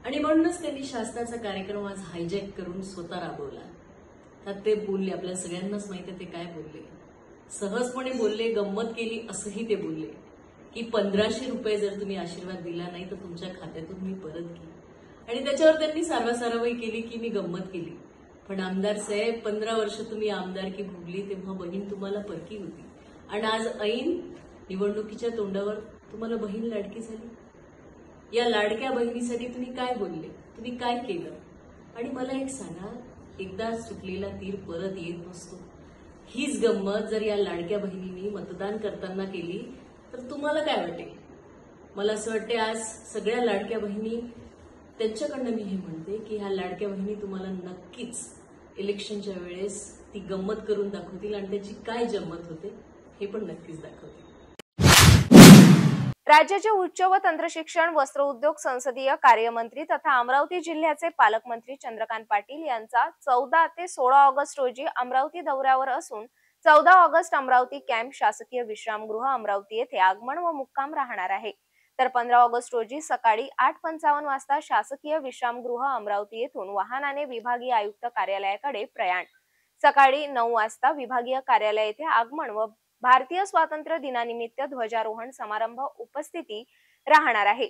[SPEAKER 14] आणि म्हणूनच त्यांनी शासनाचा कार्यक्रम आज हायजॅक करून स्वतः राबवला. त्यात ते बोलले, आपल्या सगळ्यांनाच माहिती आहे ते काय बोलले. सहजपणे बोलले, गंमत केली असंही ते बोलले की 1500 रुपये जर तुम्ही आशीर्वाद दिला नाही तर तुमच्या खात्यातून मी परत घेईन. आणि त्याच्यावर त्यांनी सारवासारवाई केली की मी गंमत केली. पण आमदार साहेब, 15 वर्ष तुम्ही आमदारकी भोगली तेव्हा बहीण तुम्हाला परकी होती आणि आज ऐन निवडणुकीच्या तोंडावर तुम्हाला बहीण लाडकी झाली. या लाडक्या बहिणीसाठी तुम्ही काय बोलले, तुम्ही काय केलं? आणि मला एक सांगा, एकदा सुटलेला तीर परत येत नसतो. हीच गंमत जर या लाडक्या बहिणींनी मतदान करताना केली तर तुम्हाला काय वाटेल? मला असं वाटते आज सगळ्या लाडक्या बहिणी, त्यांच्याकडनं मी हे म्हणते की ह्या लाडक्या बहिणी तुम्हाला नक्कीच इलेक्शनच्या वेळेस ती गंमत करून दाखवतील आणि त्याची काय जम्मत होते हे पण नक्कीच दाखवतील.
[SPEAKER 3] राज्याचे उच्च व तंत्रशिक्षण, वस्त्रोद्योग, संसदीय कार्यमंत्री तथा अमरावती जिल्ह्याचे पालकमंत्री चंद्रकांत पाटील यांचा 14 ते 16 ऑगस्ट रोजी अमरावती दौऱ्यावर असून 14 ऑगस्ट अमरावती कॅम्प शासकीय विश्रामगृह अमरावती येथे आगमन व मुक्काम राहणार आहे. तर 15 ऑगस्ट रोजी सकाळी 8:55 वाजता शासकीय विश्रामगृह अमरावती येथून वाहनाने विभागीय आयुक्त कार्यालयाकडे प्रयाण. सकाळी 9 वाजता विभागीय कार्यालय येथे आगमन व भारतीय स्वातंत्र्य दिनानिमित्त ध्वजारोहण समारंभ उपस्थिती राहणार आहे.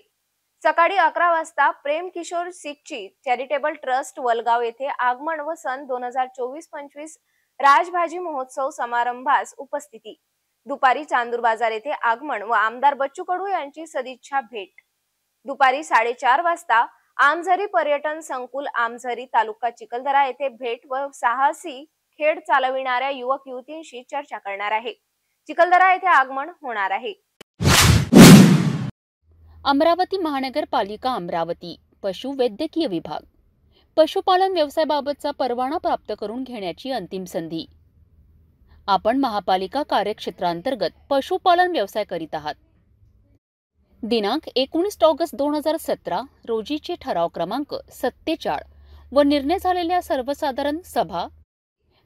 [SPEAKER 3] सकाळी 11 वाजता प्रेम किशोर सिकची चॅरिटेबल ट्रस्ट वलगाव येथे आगमन व सन 2024-25 राजभाजी महोत्सव समारंभास उपस्थिती. दुपारी चांदूर बाजार येथे आगमन व आमदार बच्चू कडू यांची सदिच्छा भेट. दुपारी 4:30 वाजता आमझरी पर्यटन संकुल आमझरी तालुका चिखलदरा येथे भेट व साहसी खेळ चालविणाऱ्या युवक युवतींशी चर्चा करणार आहे. चिखलदरा येथे आगमन होणार आहे.
[SPEAKER 4] अमरावती महानगरपालिका अमरावती पशु वैद्यकीय विभाग पशुपालन व्यवसायाबाबतचा परवाना प्राप्त करून घेण्याची अंतिम संधी. आपण महापालिका कार्यक्षेत्रांतर्गत पशुपालन व्यवसाय करीत आहात. दिनांक 19 ऑगस्ट 2017 रोजीचे ठराव क्रमांक 47 व निर्णय झालेल्या सर्वसाधारण सभा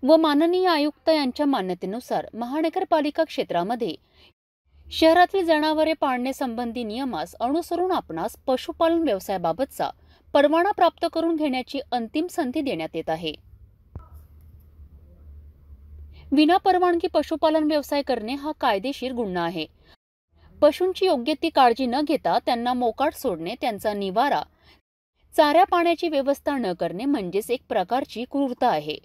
[SPEAKER 4] व माननीय आयुक्त यांच्या मान्यतेनुसार महानगरपालिका क्षेत्रामध्ये शहरातील जनावरे पाळणे संबंधी नियमास अनुसरून आपणास पशुपालन व्यवसायाबाबतचा परवाना प्राप्त करून घेण्याची अंतिम संधी देण्यात येत आहे. विनापरवानगी पशुपालन व्यवसाय करणे हा कायदेशीर गुन्हा आहे. पशूंची योग्य ती काळजी न घेता त्यांना मोकाट सोडणे, त्यांचा निवारा, चाऱ्या पाण्याची व्यवस्था न करणे म्हणजेच एक प्रकारची क्रूरता आहे.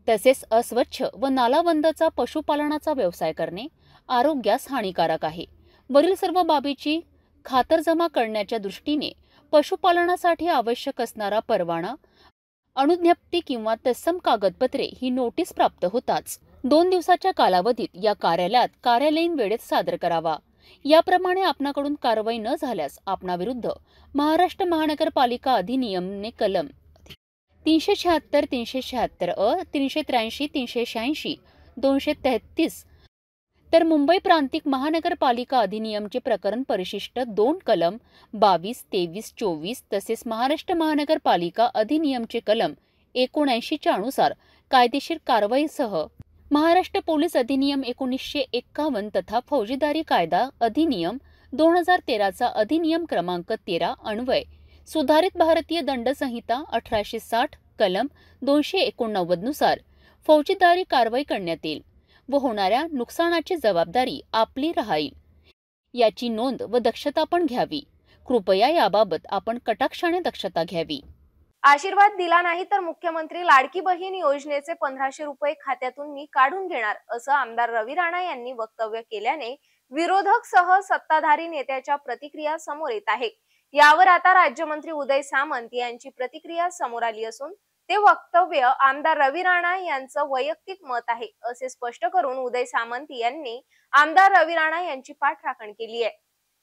[SPEAKER 4] तसेच अस्वच्छ व नालाबंदचा पशुपालनाचा व्यवसाय करणे आरोग्यास हानिकारक आहे. वरील सर्व बाबीची खातरजमा करण्याच्या दृष्टीने पशुपालनासाठी आवश्यक असणारा परवाना, अनुज्ञप्ती किंवा तत्सम कागदपत्रे ही नोटीस प्राप्त होताच 2 दिवसाच्या कालावधीत या कार्यालयात कार्यालयीन वेळेत सादर करावा. याप्रमाणे आपणाकडून कारवाई न झाल्यास आपणाविरुद्ध महाराष्ट्र महानगरपालिका अधिनियमने कलम 376, 376 अ, 383, 386, 233 तर मुंबई प्रांतिक महानगरपालिका अधिनियमचे प्रकरण परिशिष्ट 2 कलम 22, 23, 24 तसेच महाराष्ट्र महानगरपालिका अधिनियमचे कलम 79 च्या अनुसार कायदेशीर कारवाईसह महाराष्ट्र पोलीस अधिनियम 1951 तथा फौजदारी कायदा अधिनियम 2013 चा अधिनियम क्रमांक 13 अन्वय सुधारित भारतीय दंड संहिता 1860 कलम 289 नुसार फौजदारी कारवाई करण्यात येईल व होणाऱ्या नुकसानाची जबाबदारी आपली राहील. याची नोंद व दक्षता पण घ्यावी. कृपया याबाबत आपण कटाक्षाने दक्षता घ्यावी.
[SPEAKER 3] आशीर्वाद दिला नाही तर मुख्यमंत्री लाडकी बहीण योजनेचे 1500 रुपये खात्यातून मी काढून घेणार, असं आमदार रवी राणा यांनी वक्तव्य केल्याने विरोधक सह सत्ताधारी नेत्याच्या प्रतिक्रिया समोर येत आहे. यावर आता राज्यमंत्री उदय सामंत यांची प्रतिक्रिया समोर आली असून ते वक्तव्य आमदार रवी राणा यांचं वैयक्तिक मत आहे असे स्पष्ट करून उदय सामंत यांनी आमदार रवी राणा यांची पाठराखण केली आहे.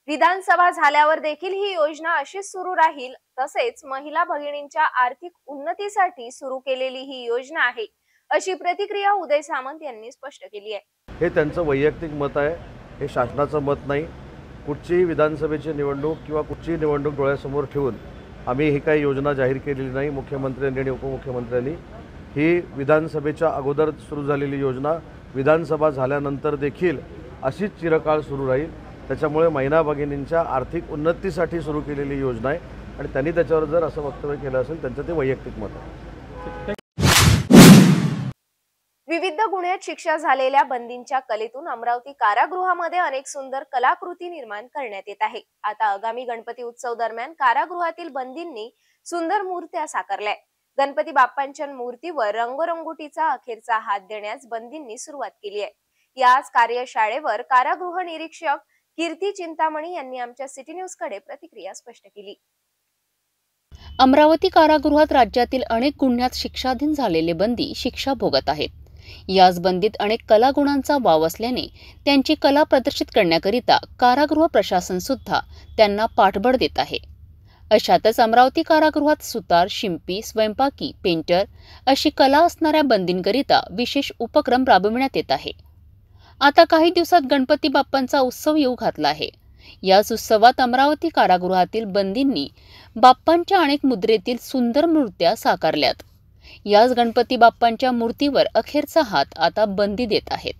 [SPEAKER 3] विधानसभा झाल्यावर देखील ही योजना अशीच सुरू राहील. तसेच महिला भगिनींच्या आर्थिक उन्नतीसाठी सुरू केलेली ही योजना आहे अशी प्रतिक्रिया उदय सामंत यांनी स्पष्ट केली आहे.
[SPEAKER 15] हे त्यांचं वैयक्तिक मत आहे, हे शासनाचं मत नाही. कुठचीही विधानसभेची निवडणूक किंवा कुठचीही निवडणूक डोळ्यासमोर ठेवून आम्ही ही काही योजना जाहीर केलेली नाही. मुख्यमंत्र्यांनी आणि उपमुख्यमंत्र्यांनी ही विधानसभेच्या अगोदर सुरू झालेली योजना विधानसभा झाल्यानंतर देखील अशीच चिरकाळ सुरू राहील. त्याच्यामुळे महिला भगिनींच्या आर्थिक उन्नतीसाठी सुरू केलेली योजना आहे आणि त्यांनी त्याच्यावर जर असं वक्तव्य केलं असेल त्यांचं ते वैयक्तिक मत आहे.
[SPEAKER 3] विविध गुन्ह्यात शिक्षा झालेल्या बंदींच्या कलेतून अमरावती कारागृहामध्ये अनेक सुंदर कलाकृती निर्माण करण्यात येत आहे. आता आगामी गणपती उत्सव दरम्यान कारागृहातील बंदींनी सुंदर मूर्त्या साकारल्या. गणपती बाप्पांच्या मूर्तीवर रंगरंगोटीचा अखेरचा हात देण्यास बंदींनी सुरुवात केली आहे. याच कार्यशाळेवर कारागृह निरीक्षक कीर्ती चिंतामणी यांनी आमच्या सिटी न्यूज कडे प्रतिक्रिया स्पष्ट केली.
[SPEAKER 4] अमरावती कारागृहात राज्यातील अनेक गुन्ह्यात शिक्षाधीन झालेले बंदी शिक्षा भोगत आहेत. याच बंदीत अनेक कलागुणांचा वाव असल्याने त्यांची कला प्रदर्शित करण्याकरिता कारागृह प्रशासन सुद्धा त्यांना पाठबळ देत आहे. अशातच अमरावती कारागृहात सुतार, शिंपी, स्वयंपाकी, पेंटर अशी कला असणाऱ्या बंदींकरिता विशेष उपक्रम राबविण्यात येत आहे. आता काही दिवसात गणपती बाप्पांचा उत्सव येऊ घातला आहे. याच उत्सवात अमरावती कारागृहातील बंदींनी बाप्पांच्या अनेक मुद्रेतील सुंदर मूर्त्या साकारल्यात. याच गणपती बाप्पांच्या मूर्तीवर अखेरचा हात आता बंदी देत आहेत.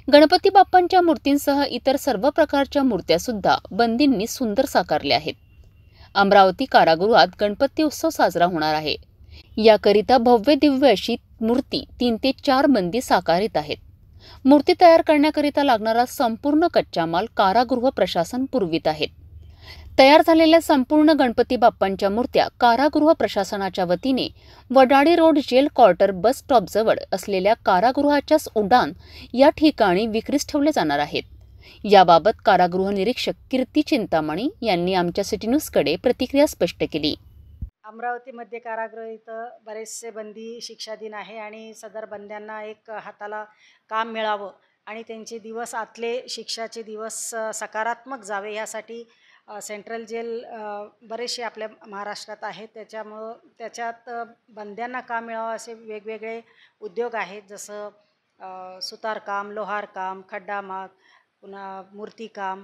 [SPEAKER 4] गणपती बाप्पांच्या मूर्तींसह इतर सर्व प्रकारच्या मूर्त्या सुद्धा बंदींनी सुंदर साकारल्या आहेत. अमरावती कारागृहात गणपती उत्सव साजरा होणार आहे. याकरिता भव्य दिव्य अशी मूर्ती 3 ते 4 बंदी साकारित आहेत. मूर्ती तयार करण्याकरिता लागणारा संपूर्ण कच्चा माल कारागृह प्रशासन पुरवित आहेत. तयार झालेल्या संपूर्ण गणपती बाप्पांच्या मूर्त्या कारागृह प्रशासनाच्या वतीने Wadali road jail quarter bus stop जवळ असलेल्या कारागृहाच्याच उडान या ठिकाणी विक्रीस ठेवले जाणार आहेत. याबाबत कारागृह निरीक्षक कीर्ती चिंतामणी यांनी आमच्या सिटी न्यूजकडे प्रतिक्रिया स्पष्ट केली.
[SPEAKER 16] अमरावतीमध्ये कारागृह इथं बरेचसे बंदी शिक्षाधीन आहे आणि सदर बंद्यांना एक हाताला काम मिळावं आणि त्यांचे दिवस आतले शिक्षाचे दिवस सकारात्मक जावे यासाठी सेंट्रल जेल बरेचसे आपल्या महाराष्ट्रात आहेत. त्याच्यामुळं त्याच्यात बंद्यांना काम मिळावं असे वेगवेगळे उद्योग आहेत, जसं सुतारकाम, लोहारकाम, खड्डामाग, पुन्हा मूर्तिकाम,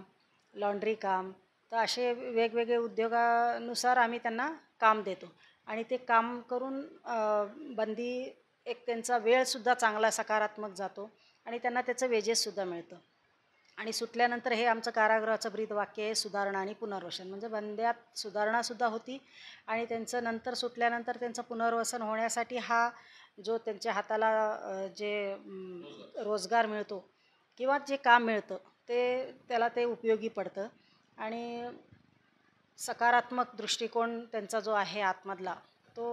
[SPEAKER 16] लॉन्ड्री काम. तर असे वेगवेगळे उद्योगानुसार आम्ही त्यांना काम देतो आणि ते काम करून बंदी एक त्यांचा वेळसुद्धा चांगला सकारात्मक जातो आणि त्यांना त्याचं वेजेससुद्धा मिळतं. आणि सुटल्यानंतर हे आमचं कारागृहाचं ब्रीदवाक्य आहे, सुधारणा आणि पुनर्वसन. म्हणजे बंद्यात सुधारणासुद्धा होती आणि त्यांचं नंतर सुटल्यानंतर त्यांचं पुनर्वसन होण्यासाठी हा जो त्यांच्या हाताला जे रोजगार मिळतो किंवा जे काम मिळतं त्याला ते उपयोगी पडतं आणि सकारात्मक दृष्टिकोन त्यांचा जो आहे आतमधला तो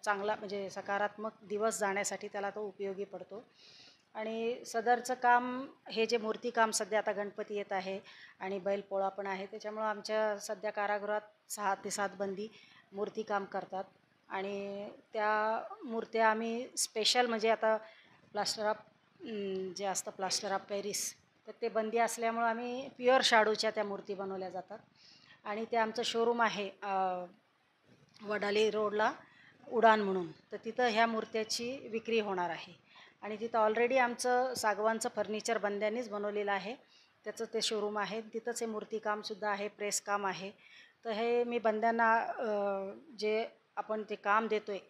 [SPEAKER 16] चांगला म्हणजे सकारात्मक दिवस जाण्यासाठी त्याला तो उपयोगी पडतो. आणि सदरचं काम हे जे मूर्तिकाम सध्या आता गणपती येत आहे आणि बैलपोळा पण आहे, त्याच्यामुळं आमच्या सध्या कारागृहात 6 ते 7 बंदी मूर्तिकाम करतात आणि त्या मूर्त्या आम्ही स्पेशल म्हणजे आता प्लास्टर ऑफ जे असतं प्लास्टर ऑफ पॅरिस तर ते बंदी असल्यामुळं आम्ही प्युअर शाडूच्या त्या मूर्ती बनवल्या जातात आणि ते आमचं शोरूम आहे वडाली रोडला उडान म्हणून, तर तिथं ह्या मूर्त्याची विक्री होणार आहे आणि तिथं ऑलरेडी आमचं सागवानचं फर्निचर बंद्यांनीच बनवलेलं आहे, त्याचं ते शोरूम आहे. तिथंच हे मूर्तिकामसुद्धा आहे, प्रेस काम आहे. तर हे मी बंद्यांना जे आपण ते काम देतो आहे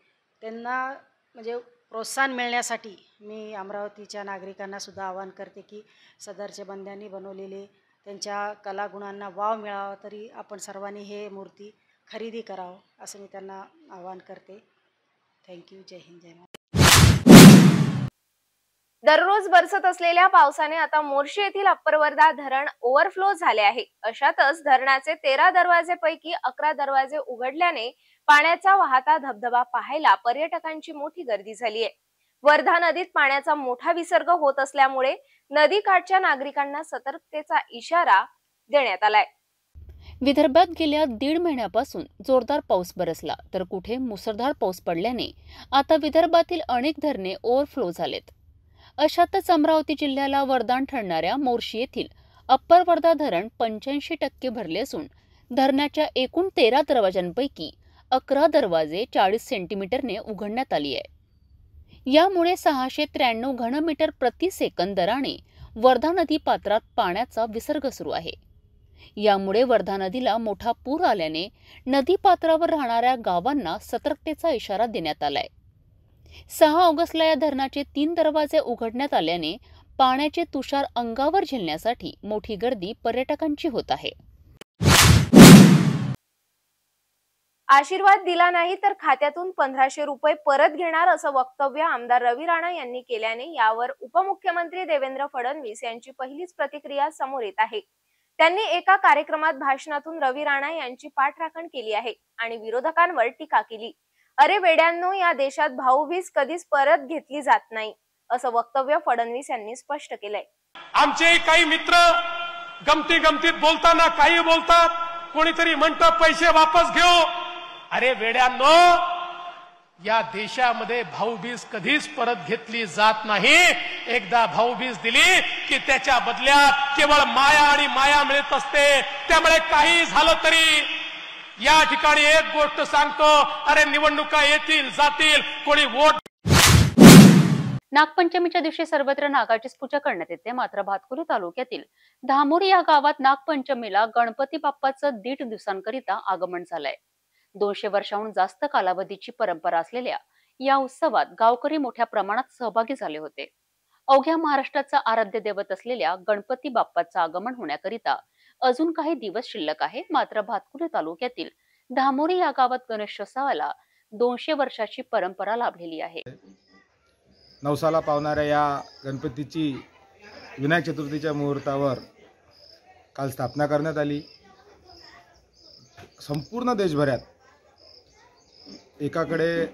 [SPEAKER 16] त्यांना म्हणजे प्रोत्साहन मिळण्यासाठी मी अमरावतीच्या नागरिकांनासुद्धा आवाहन करते की सदरच्या बंद्यांनी बनवलेले त्यांच्या कलागुणांना वाव मिळावा तरी आपण सर्वांनी हे मूर्ती खरेदी करावं असं मी त्यांना आवाहन करते. थँक्यू. जय हिंद, जय महाराष्ट्र.
[SPEAKER 3] दररोज बरसत असलेल्या पावसाने आता मोर्शी येथील अप्पर वर्धा धरण ओव्हरफ्लो झाले आहे. अशातच धरणाचे 13 दरवाजेपैकी 11 दरवाजे उघडल्याने पाण्याचा वाहता धबधबा पाहायला पर्यटकांची मोठी गर्दी झाली आहे. वर्धा नदीत पाण्याचा मोठा विसर्ग होत असल्यामुळे नदीकाठच्या नागरिकांना सतर्कतेचा इशारा देण्यात आलाय.
[SPEAKER 4] विदर्भात गेल्या 1.5 महिन्यापासून जोरदार पाऊस बरसला तर कुठे मुसळधार पाऊस पडल्याने आता विदर्भातील अनेक धरणे ओव्हरफ्लो झालेत. अशातच अमरावती जिल्ह्याला वरदान ठरणाऱ्या मोर्शी येथील अप्पर वर्धा धरण 85% भरले असून धरणाच्या एकूण 13 दरवाजांपैकी 11 दरवाजे 40 सेंटीमीटरने उघडण्यात आली आहे. यामुळे 693 घनमीटर प्रति सेकंद दराने वर्धा नदी पात्रात पाण्याचा विसर्ग सुरू आहे। यामुळे वर्धा नदीला मोठा पूर आल्याने नदी पात्रावर राहणाऱ्या गावांना सतर्कतेचा इशारा देण्यात आलाय। 6 ऑगस्टला या धरणाचे 3 दरवाजे उघडण्यात आल्याने पाण्याचे तुषार अंगावर झेलण्यासाठी मोठी गर्दी पर्यटकांची होत आहे।
[SPEAKER 3] आशीर्वाद दिला नाही तर खात्यातून 1500 रुपये परत घेणार असं वक्तव्य आमदार रवी राणा यांनी केल्याने यावर उपमुख्यमंत्री देवेंद्र फडणवीस यांची पहिलीच प्रतिक्रिया समोर येत आहे। त्यांनी एका कार्यक्रमात भाषणातून रवी राणा यांची पाठराखण केली आहे आणि विरोधकांवर टीका केली। अरे वेड्यांनो, या देशात भाऊबीज कधीच परत घेतली जात नाही असं वक्तव्य फडणवीस यांनी स्पष्ट केलंय।
[SPEAKER 17] आमचे काही मित्र गमतीत बोलताना काही बोलतात, कोणीतरी म्हणतं पैसे वापस घेऊ। अरे वेड्यांनो, या देशामध्ये भाऊबीज कधीच परत घेतली जात नाही। एकदा भाऊबीज दिली की त्याच्या बदल्यात केवळ माया आणि माया मिळत असते। त्यामुळे काही झालं तरी या ठिकाणी एक गोष्ट सांगतो, अरे निवडणुका येतील जातील, कोणी वोट।
[SPEAKER 4] नागपंचमीच्या दिवशी सर्वत्र नागाचीच पूजा करण्यात येते, मात्र भातकुली तालुक्यातील धामोरी या गावात नागपंचमीला गणपती बाप्पाचं 1.5 दिवसांकरिता आगमन झालंय। 200 वर्षांहून जास्त कालावधीची परंपरा असलेल्या या उत्सवात गावकरी मोठ्या प्रमाणात सहभागी झाले होते। अवघ्या महाराष्ट्राचा आराध्य दैवत असलेल्या गणपती बाप्पाचं आगमन होण्याकरिता अजून काही दिवस शिल्लक आहे, मात्र भातकुली तालुक्यातील धामोरी या गावात गणेशोत्सवाला 200 वर्षाची परंपरा लाभलेली आहे।
[SPEAKER 18] नवसाला पावणाऱ्या या गणपतीची विनायक चतुर्थीच्या मुहूर्तावर काल स्थापना करण्यात आली। संपूर्ण देशभरात एकाकडे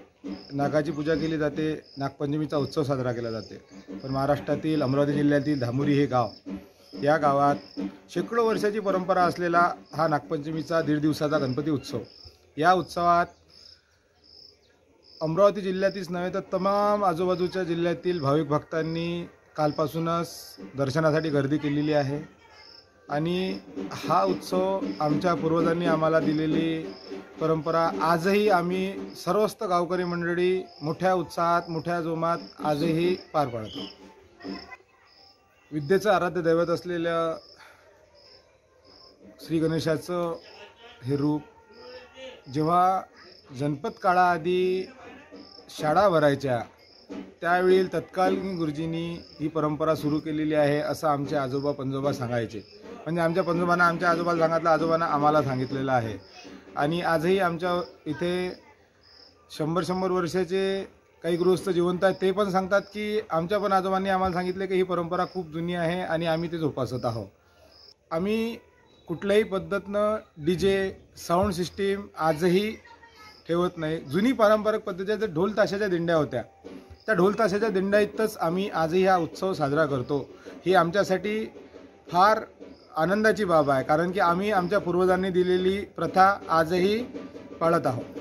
[SPEAKER 18] नागाची पूजा केली जाते, नागपंचमीचा उत्सव साजरा केला जाते, पण महाराष्ट्रातील अमरावती जिल्ह्यातील धामोरी हे गाव, या गावात शेकडो वर्षाची परंपरा असलेला हा नागपंचमीचा 1.5 दिवसाचा गणपती उत्सव। या उत्सवात अमरावती जिल्ह्यातीलच नव्हे तर तमाम आजूबाजूच्या जिल्ह्यातील भाविक भक्तांनी कालपासूनच दर्शनासाठी गर्दी केलेली आहे आणि हा उत्सव आमच्या पूर्वजांनी आम्हाला दिलेली परंपरा आजही आम्ही सर्वस्त गावकरी मंडळी मोठ्या उत्साहात मोठ्या जोमात आजही पार पाडतो। विद्येचं आराध्य दैवत असलेल्या श्री गणेशाचं हे रूप जेव्हा जनपद काळाआधी शाळा भरायच्या त्यावेळी तत्कालीन गुरुजींनी ही परंपरा सुरू केलेली आहे असं आमचे आजोबा पंजोबा सांगायचे। म्हणजे आमच्या पंजोबांना आमच्या आजोबाला सांगितलं, आजोबांना आम्हाला सांगितलेलं आहे आणि आजही आमच्या इथे 100 वर्षाचे काही गृहस्थ जिवंत आहेत, ते पण सांगतात की आमच्या पण आजोबांनी आम्हाला सांगितले की ही परंपरा खूप जुनी आहे आणि आम्ही ते जोपासत आहोत। आम्ही कुठल्याही पद्धतीनं डीजे साऊंड सिस्टीम आजही ठेवत नाही। जुनी पारंपरिक पद्धतीच्या ढोल ताशाच्या दिंड्या होत्या, त्या ढोल ताशाच्या दिंड्यातच आम्ही आजही हा उत्सव साजरा करतो। ही आमच्यासाठी फार आनंदाची बाब आहे, कारण की आम्ही आमच्या पूर्वजांनी दिलेली प्रथा आजही पाळत आहोत।